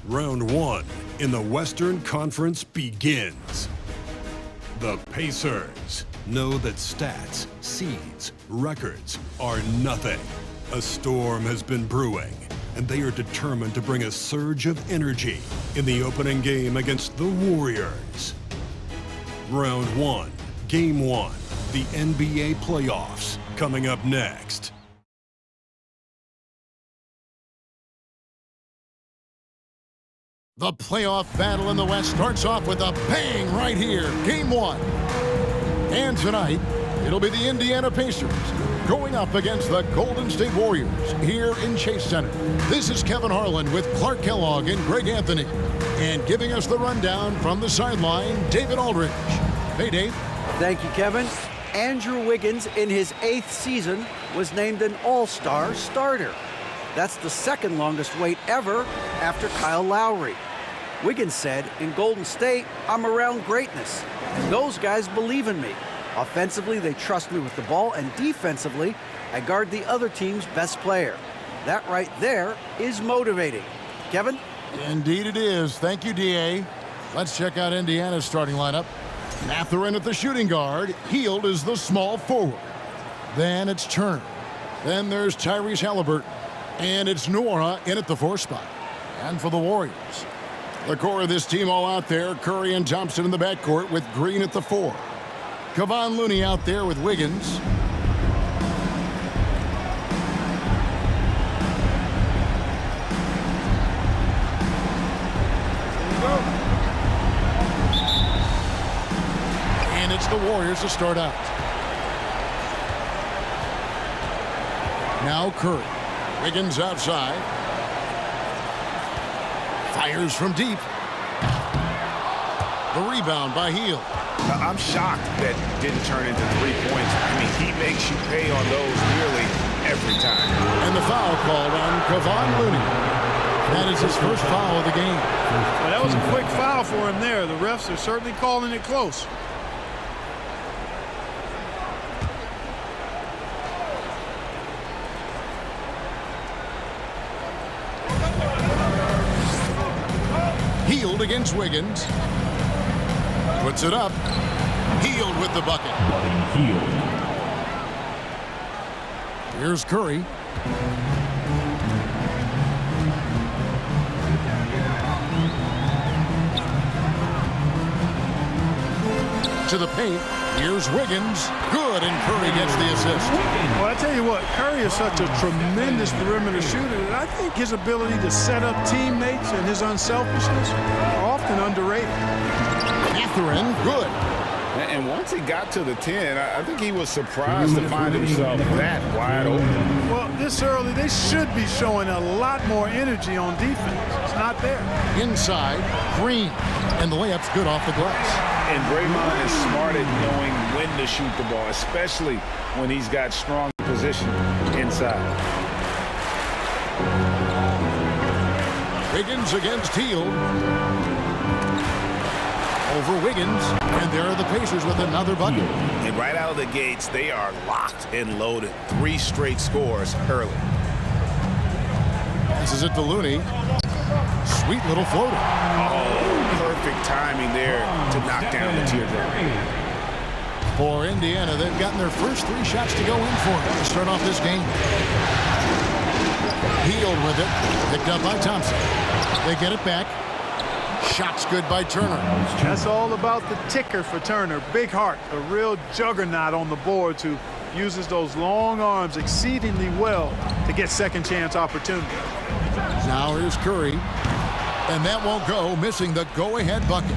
Round one in the Western Conference begins. The Pacers know that stats, seeds, records are nothing. A storm has been brewing, and they are determined to bring a surge of energy in the opening game against the Warriors. Round one, Game 1, the NBA playoffs, coming up next. The playoff battle in the West starts off with a bang right here. Game 1. And tonight, it'll be the Indiana Pacers going up against the Golden State Warriors here in Chase Center. This is Kevin Harlan with Clark Kellogg and Greg Anthony. And giving us the rundown from the sideline, David Aldridge. Hey, Dave. Thank you, Kevin. Andrew Wiggins, in his 8th season, was named an All-Star starter. That's the second longest wait ever after Kyle Lowry. Wiggins said, in Golden State, I'm around greatness. And those guys believe in me. Offensively, they trust me with the ball, and defensively, I guard the other team's best player. That right there is motivating. Kevin? Indeed it is. Thank you, D.A. Let's check out Indiana's starting lineup. Mathurin at the shooting guard. Hield is the small forward. Then it's Turner. Then there's Tyrese Halliburton. And it's Nwora in at the 4 spot. And for the Warriors, the core of this team all out there, Curry and Thompson in the backcourt with Green at the 4. Kevon Looney out there with Wiggins. And it's the Warriors to start out. Now Curry. Wiggins outside. Fires from deep. The rebound by Hield. I'm shocked that didn't turn into 3 points. I mean, he makes you pay on those nearly every time. And the foul called on Kevon Looney. That is his first foul of the game. Well, that was a quick foul for him there. The refs are certainly calling it close. Hield against Wiggins. Puts it up. Hield with the bucket. Here's Curry. To the paint. Here's Wiggins. Good, and Curry gets the assist. Well, I tell you what, Curry is such a tremendous perimeter shooter that I think his ability to set up teammates and his unselfishness are often underrated. Mathurin, good. And once he got to the 10, I think he was surprised to find himself that wide open. Well, this early, they should be showing a lot more energy on defense. It's not there. Inside, Green. And the layup's good off the glass. And Draymond is smart at knowing when to shoot the ball, especially when he's got strong position inside. Wiggins against Hield. Over Wiggins. And there are the Pacers with another bucket. And right out of the gates, they are locked and loaded. 3 straight scores early. Passes it to Looney. Sweet little floater. Oh, perfect timing there to knock down the teardrop. For Indiana, they've gotten their first 3 shots to go in for to start off this game. Hield with it. Picked up by Thompson. They get it back. Shots good by Turner. That's all about the ticker for Turner. Big heart, a real juggernaut on the boards who uses those long arms exceedingly well to get second chance opportunities. Now here's Curry. And that won't go, missing the go-ahead bucket.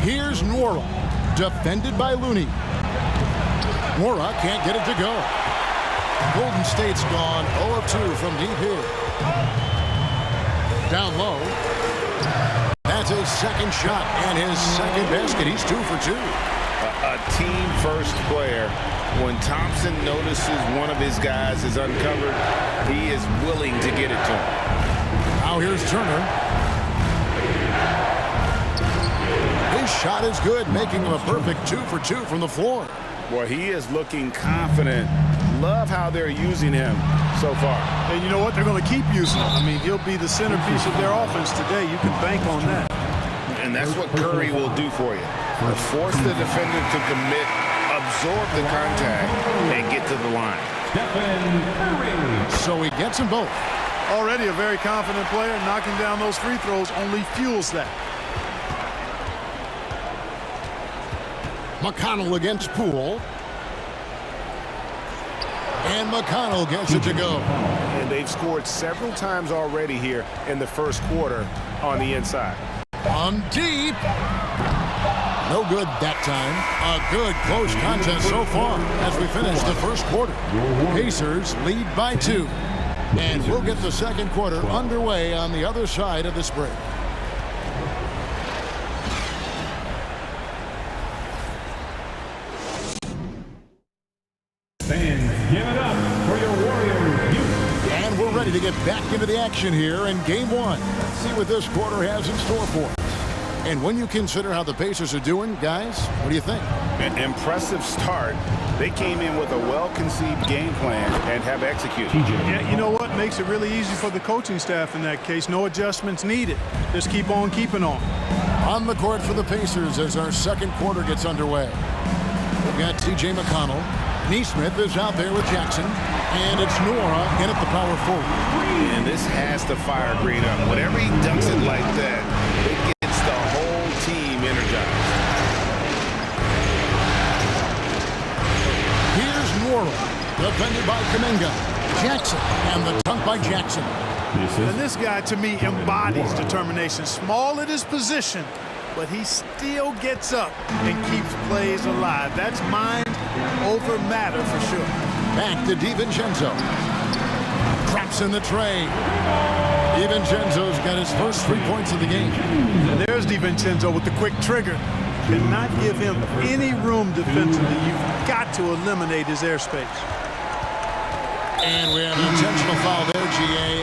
Here's Nwora, defended by Looney. Nwora can't get it to go. Golden State's gone 0 of 2 from deep here. Down low. That's his second shot and his second basket. He's 2 for 2. A team-first player. When Thompson notices one of his guys is uncovered, he is willing to get it to him. Now here's Turner. His shot is good, making him a perfect 2 for 2 from the floor. Boy, he is looking confident Love how they're using him so far. And you know what? They're going to keep using him. I mean, he'll be the centerpiece of their offense today. You can bank on that. And that's what Curry will do for you. Force the defender to commit, absorb the contact, and get to the line. So he gets them both. Already a very confident player. Knocking down those free throws only fuels that. McConnell against Poole. And McConnell gets it to go. And they've scored several times already here in the first quarter on the inside. On deep. No good that time. A good close contest so far as we finish the first quarter. Pacers lead by 2. And we'll get the second quarter underway on the other side of this break. Fans, give it up for your Warriors. And we're ready to get back into the action here in Game 1. Let's see what this quarter has in store for us. And when you consider how the Pacers are doing, guys, what do you think? An impressive start. They came in with a well-conceived game plan and have executed. Yeah, you know what makes it really easy for the coaching staff in that case? No adjustments needed. Just keep on keeping on. On the court for the Pacers as our second quarter gets underway. We've got T.J. McConnell. Neesmith is out there with Jackson. And it's Nora in at the power forward. And this has to fire Green up. Whenever he dunks it like that, it gets the whole team energized. Here's Nora, defended by Kuminga. Jackson, and the dunk by Jackson. And this guy, to me, embodies determination. Small at his position, but he still gets up and keeps plays alive. That's mind over matter for sure. Back to DiVincenzo. Traps in the tray. DiVincenzo's got his first 3 points of the game. And there's DiVincenzo with the quick trigger. Cannot give him any room defensively. You've got to eliminate his airspace. And we have an intentional foul there, G.A.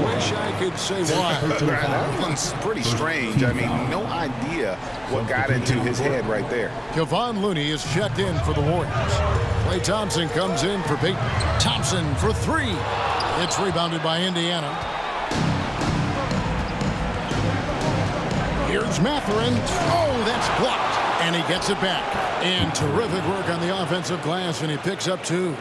Wish I could say why. That one's pretty strange. I mean, no idea what got into his head right there. Kevon Looney is checked in for the Warriors. Klay Thompson comes in for Peyton. Thompson for 3. It's rebounded by Indiana. Here's Mathurin. Oh, that's blocked. And he gets it back. And terrific work on the offensive glass, and he picks up 2.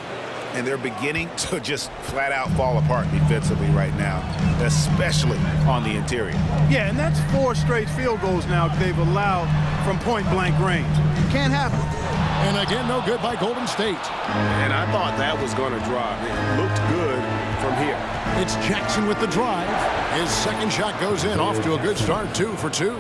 And they're beginning to just flat out fall apart defensively right now, especially on the interior. Yeah, and that's 4 straight field goals now they've allowed from point-blank range. Can't happen. And again, no good by Golden State. And I thought that was going to drop. It looked good from here. It's Jackson with the drive. His second shot goes in, off to a good start, 2 for 2.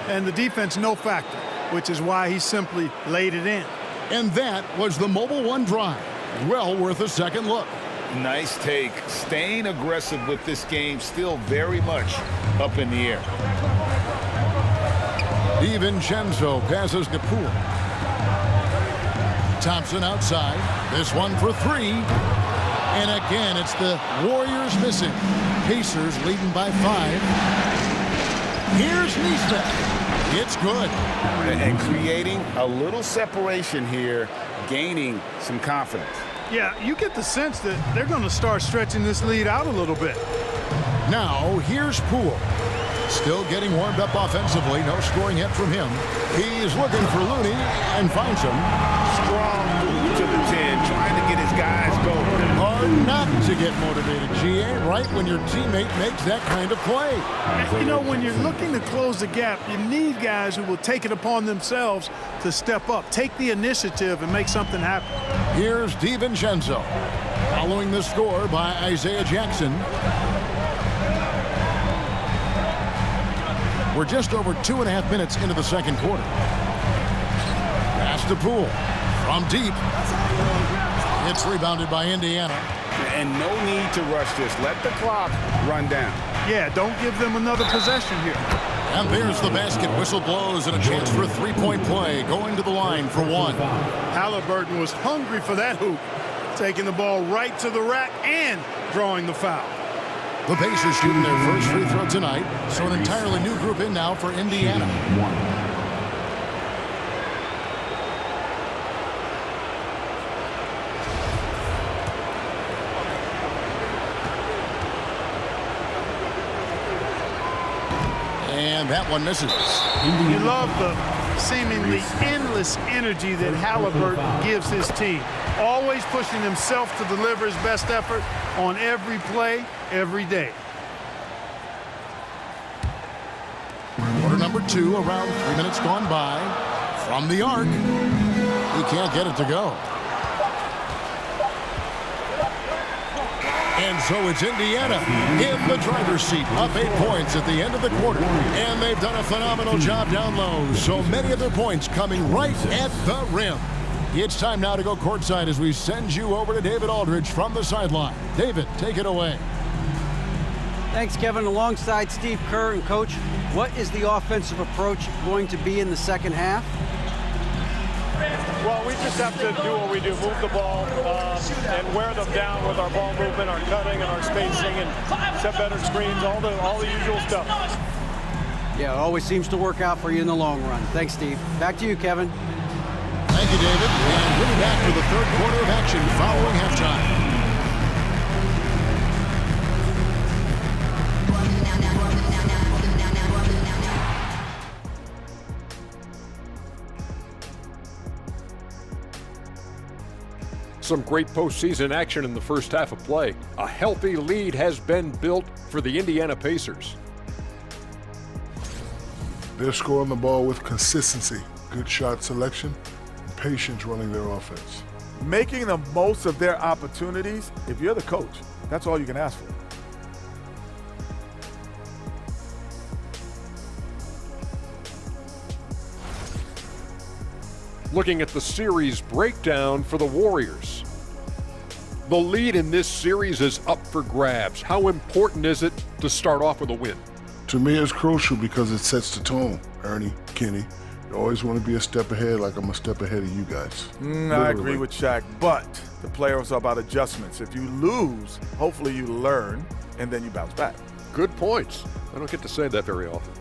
And the defense no factor, which is why he simply laid it in. And that was the Mobile One drive. Well worth a second look. Nice take. Staying aggressive with this game, still very much up in the air. DiVincenzo passes to Poole. Thompson outside. This one for 3. And again, it's the Warriors missing. Pacers leading by 5. Here's Neesmith. It's good. And creating a little separation here, gaining some confidence. Yeah, you get the sense that they're going to start stretching this lead out a little bit. Now, here's Poole. Still getting warmed up offensively. No scoring yet from him. He's looking for Looney and finds him. Strong move to the 10, trying to get his guys going. Hard not to get motivated, G.A., right when your teammate makes that kind of play. You know, when you're looking to close the gap, you need guys who will take it upon themselves to step up, take the initiative, and make something happen. Here's DiVincenzo. Following the score by Isaiah Jackson. We're just over 2.5 minutes into the second quarter. Pass to Poole. From deep. It's rebounded by Indiana. And no need to rush this. Let the clock run down. Yeah, don't give them another possession here. And there's the basket. Whistle blows and a chance for a 3-point play. Going to the line for 1. Halliburton was hungry for that hoop. Taking the ball right to the rack and drawing the foul. The Pacers shooting their first free throw tonight. So an entirely new group in now for Indiana. And that one misses. You love the seemingly endless energy that Halliburton gives his team. Always pushing himself to deliver his best effort on every play, every day. Quarter number 2, around 3 minutes gone by. From the arc. He can't get it to go. And so it's Indiana in the driver's seat, up 8 points at the end of the quarter. And they've done a phenomenal job down low. So many of their points coming right at the rim. It's time now to go courtside as we send you over to David Aldridge from the sideline. David, take it away. Thanks, Kevin. Alongside Steve Kerr and Coach, what is the offensive approach going to be in the second half? Well, we just have to do what we do, move the ball and wear them down with our ball movement, our cutting, and our spacing, and set better screens, all the usual stuff. Yeah, it always seems to work out for you in the long run. Thanks, Steve. Back to you, Kevin. Thank you, David. And we'll be back for the third quarter of action following halftime. Some great postseason action in the first half of play. A healthy lead has been built for the Indiana Pacers. They're scoring the ball with consistency, good shot selection, and patience running their offense. Making the most of their opportunities. If you're the coach, that's all you can ask for. Looking at the series breakdown for the Warriors. The lead in this series is up for grabs. How important is it to start off with a win? To me, it's crucial because it sets the tone. Ernie, Kenny, you always want to be a step ahead, like I'm a step ahead of you guys. I agree with Shaq, but the playoffs are about adjustments. If you lose, hopefully you learn, and then you bounce back. Good points. I don't get to say that very often.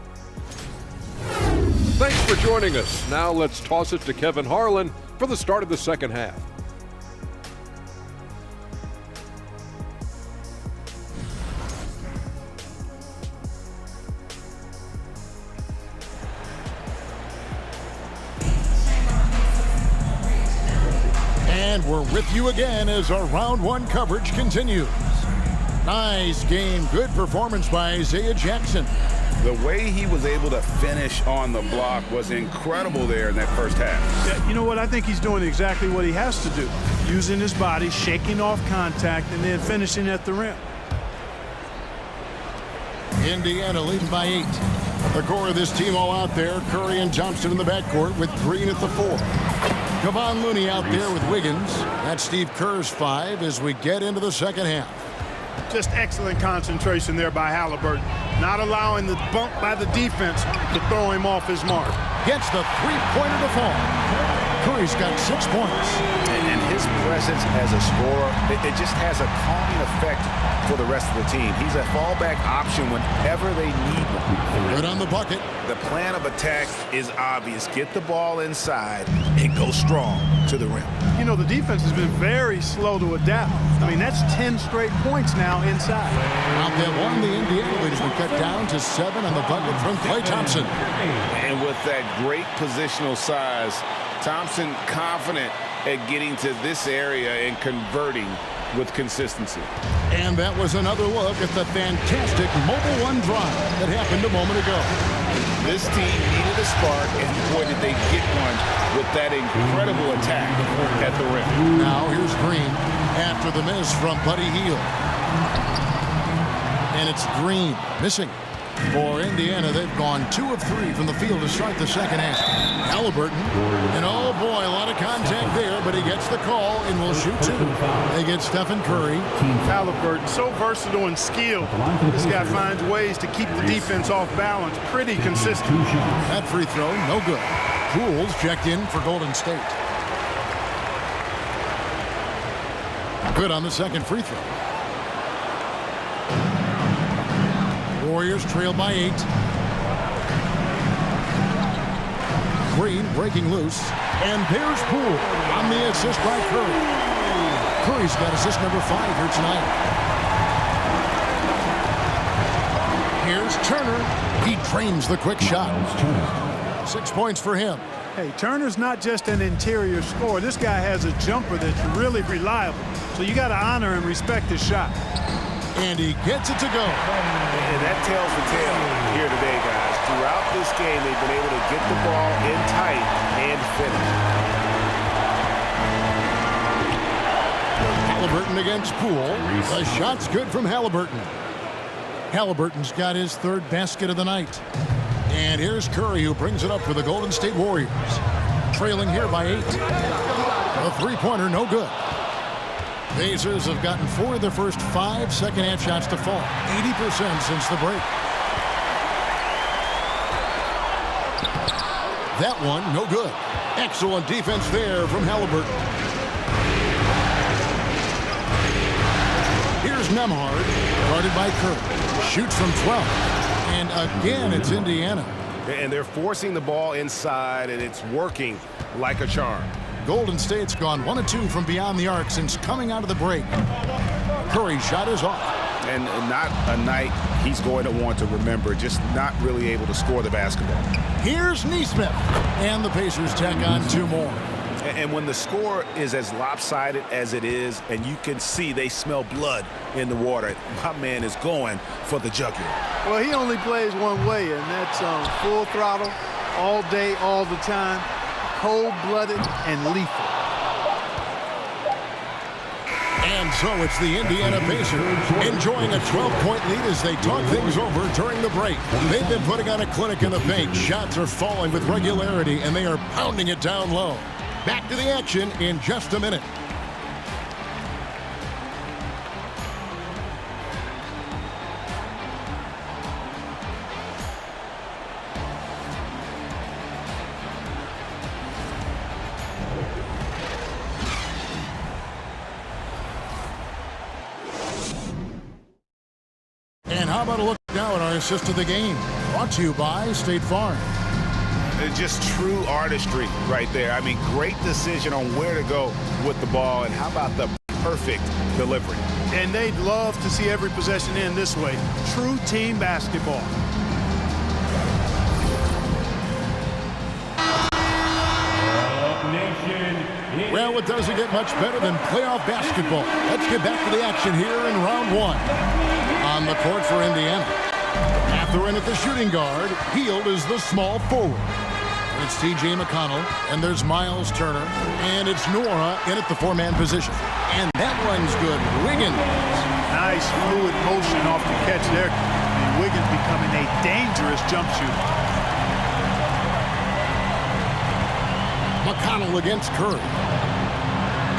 Thanks for joining us. Now let's toss it to Kevin Harlan for the start of the second half. And we're with you again as our round 1 coverage continues. Nice game. Good performance by Isaiah Jackson. The way he was able to finish on the block was incredible there in that first half. Yeah, you know what? I think he's doing exactly what he has to do. Using his body, shaking off contact, and then finishing at the rim. Indiana leading by 8. The core of this team all out there. Curry and Thompson in the backcourt with Green at the 4. Kevon Looney out there with Wiggins. That's Steve Kerr's 5 as we get into the second half. Just excellent concentration there by Halliburton. Not allowing the bump by the defense to throw him off his mark. Gets the three-pointer to fall. Curry's got 6 points. And his presence as a scorer, it just has a calming effect for the rest of the team. He's a fallback option whenever they need one. Good on the bucket. The plan of attack is obvious. Get the ball inside and go strong to the rim. You know, the defense has been very slow to adapt. I mean, that's 10 straight points now inside. Out that one, the Indiana lead has been cut down to 7 on the bucket from Klay Thompson. And with that great positional size, Thompson confident at getting to this area and converting with consistency. And that was another look at the fantastic Mobile One drive that happened a moment ago. This team needed a spark, and boy, did they get one with that incredible attack at the rim. Now here's Green after the miss from Buddy Hield. And it's Green missing. For Indiana, they've gone 2 of 3 from the field to start the second half. Halliburton, and oh boy, a lot of contact there, but he gets the call and will shoot 2. They get Stephen Curry. Halliburton, so versatile and skilled. This guy finds ways to keep the defense off balance. Pretty consistent. That free throw, no good. Pools checked in for Golden State. Good on the second free throw. Warriors trail by 8. Green breaking loose. And there's Poole on the assist by Curry. Curry's got assist number 5 here tonight. Here's Turner. He drains the quick shot. 6 points for him. Hey, Turner's not just an interior scorer. This guy has a jumper that's really reliable. So you got to honor and respect his shot. And he gets it to go. And that tells the tale here today, guys. Throughout this game, they've been able to get the ball in tight and finish. Halliburton against Poole. The shot's good from Halliburton. Halliburton's got his third basket of the night. And here's Curry, who brings it up for the Golden State Warriors. Trailing here by 8. A three-pointer, no good. Pacers have gotten 4 of their first 5 second-half shots to fall. 80% since the break. That one, no good. Excellent defense there from Halliburton. Here's Nembhard, guarded by Curry. Shoots from 12. And again, it's Indiana. And they're forcing the ball inside, and it's working like a charm. Golden State's gone 1 of 2 from beyond the arc since coming out of the break. Curry's shot is off. And not a night he's going to want to remember, just not really able to score the basketball. Here's Nesmith. And the Pacers tack on 2 more. And when the score is as lopsided as it is, and you can see they smell blood in the water, my man is going for the jugular. Well, he only plays one way, and that's full throttle, all day, all the time, cold-blooded and lethal. And so it's the Indiana Pacers enjoying a 12-point lead as they talk things over during the break. They've been putting on a clinic in the paint. Shots are falling with regularity, and they are pounding it down low. Back to the action in just a minute. And how about a look now at our assist of the game? Brought to you by State Farm. Just true artistry right there. I mean, great decision on where to go with the ball, and how about the perfect delivery? And they'd love to see every possession end this way. True team basketball. Well, it doesn't get much better than playoff basketball. Let's get back to the action here in round 1. On the court for Indiana. Mathurin at the shooting guard. Hield is the small forward. It's T.J. McConnell, and there's Miles Turner, and it's Nora in at the 4-man position. And that one's good. Wiggins. Nice fluid motion off the catch there. And Wiggins becoming a dangerous jump shooter. McConnell against Curry.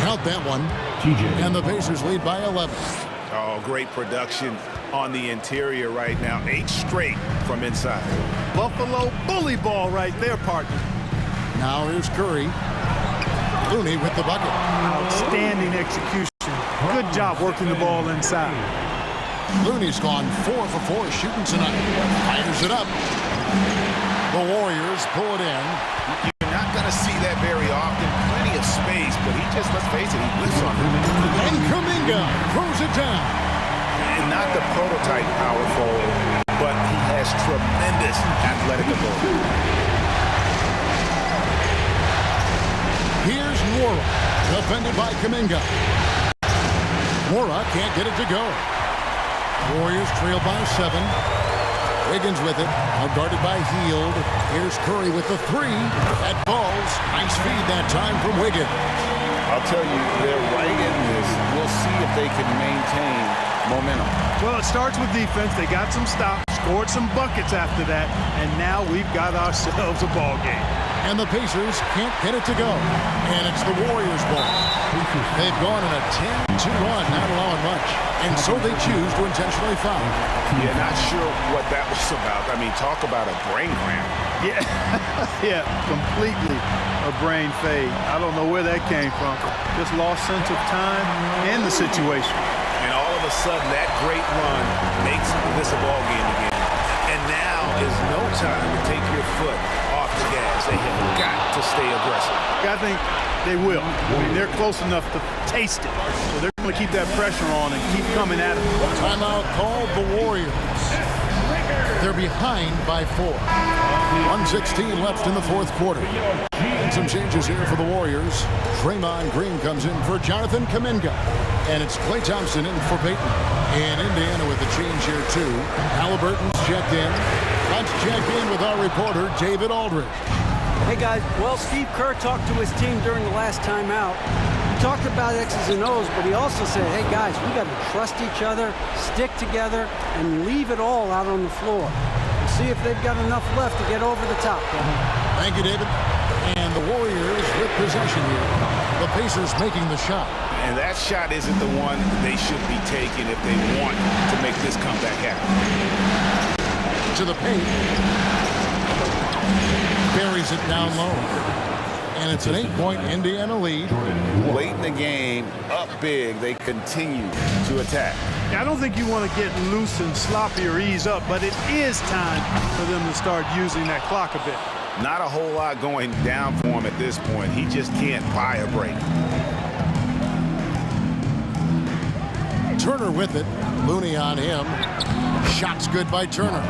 Count that one. TJ. And the Pacers lead by 11. Oh, great production on the interior right now. 8 straight from inside. Buffalo bully ball right there, partner. Now here's Curry. Looney with the bucket. Outstanding execution. Good job working the ball inside. Looney's gone 4 for 4 shooting tonight. Fires it up. The Warriors pull it in. You're not going to see that very often. Plenty of space, but he just, let's face it, he whiffs on it. And Kuminga throws it down. And not the prototype power forward, but he has tremendous athletic ability. Here's Nora, defended by Kuminga. Nora can't get it to go. Warriors trail by 7. Wiggins with it, guarded by Hield. Here's Curry with the 3. That falls. Nice feed that time from Wiggins. I'll tell you, they're right in this. We'll see if they can maintain momentum. Well, it starts with defense. They got some stops, scored some buckets after that, and now we've got ourselves a ball game. And the Pacers can't get it to go. And it's the Warriors' ball. They've gone on a 10-2 run, not allowing much. And so they choose to intentionally foul. Yeah, not sure what that was about. I mean, talk about a brain cramp. Yeah, yeah, completely a brain fade. I don't know where that came from. Just lost sense of time and the situation. And all of a sudden, that great run makes this a ball game again. And now is no time to take your foot off the gas. They have got to stay aggressive. I think they will. I mean, they're close enough to taste it. So they're going to keep that pressure on and keep coming at it. Timeout called the Warriors. They're behind by 4. 1:16 left in the fourth quarter. And some changes here for the Warriors. Draymond Green comes in for Jonathan Kuminga. And it's Klay Thompson in for Peyton. And Indiana with a change here, too. Halliburton's checked in. Let's check in with our reporter, David Aldridge. Hey, guys. Well, Steve Kerr talked to his team during the last timeout. He talked about X's and O's, but he also said, hey, guys, we got to trust each other, stick together, and leave it all out on the floor. We'll see if they've got enough left to get over the top. Thank you, David. And the Warriors with possession here. The Pacers making the shot. And that shot isn't the one they should be taking if they want to make this comeback happen. To the paint. Buries it down low. And it's an 8-point Indiana lead. Late in the game, up big, they continue to attack. Yeah, I don't think you want to get loose and sloppy or ease up, but it is time for them to start using that clock a bit. Not a whole lot going down for him at this point. He just can't buy a break. Turner with it. Looney on him. Shot's good by Turner.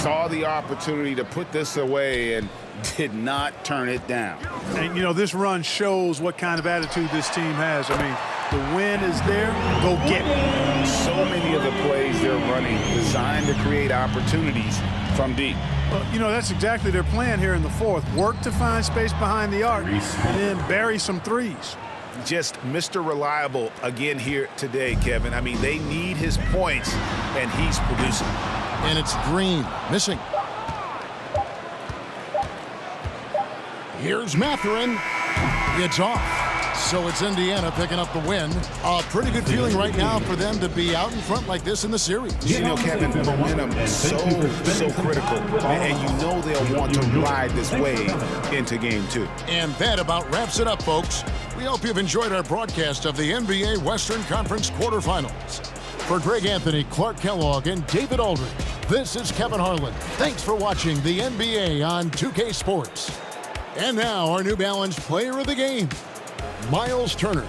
Saw the opportunity to put this away and did not turn it down. And, you know, this run shows what kind of attitude this team has. I mean, the win is there. Go get it. So many of the plays they're running designed to create opportunities from deep. Well, you know, that's exactly their plan here in the fourth. Work to find space behind the arc and then bury some threes. Just Mr. Reliable again here today, Kevin. I mean, they need his points, and he's producing. And it's Green missing. Here's Mathurin. It's off. So it's Indiana picking up the win. A pretty good feeling right now for them to be out in front like this in the series. You know, Kevin, momentum is so critical. And you know they'll want to ride this wave into game 2. And that about wraps it up, folks. We hope you've enjoyed our broadcast of the NBA Western Conference quarterfinals. For Greg Anthony, Clark Kellogg, and David Aldridge, this is Kevin Harlan. Thanks for watching the NBA on 2K Sports. And now, our New Balance Player of the Game, Miles Turner.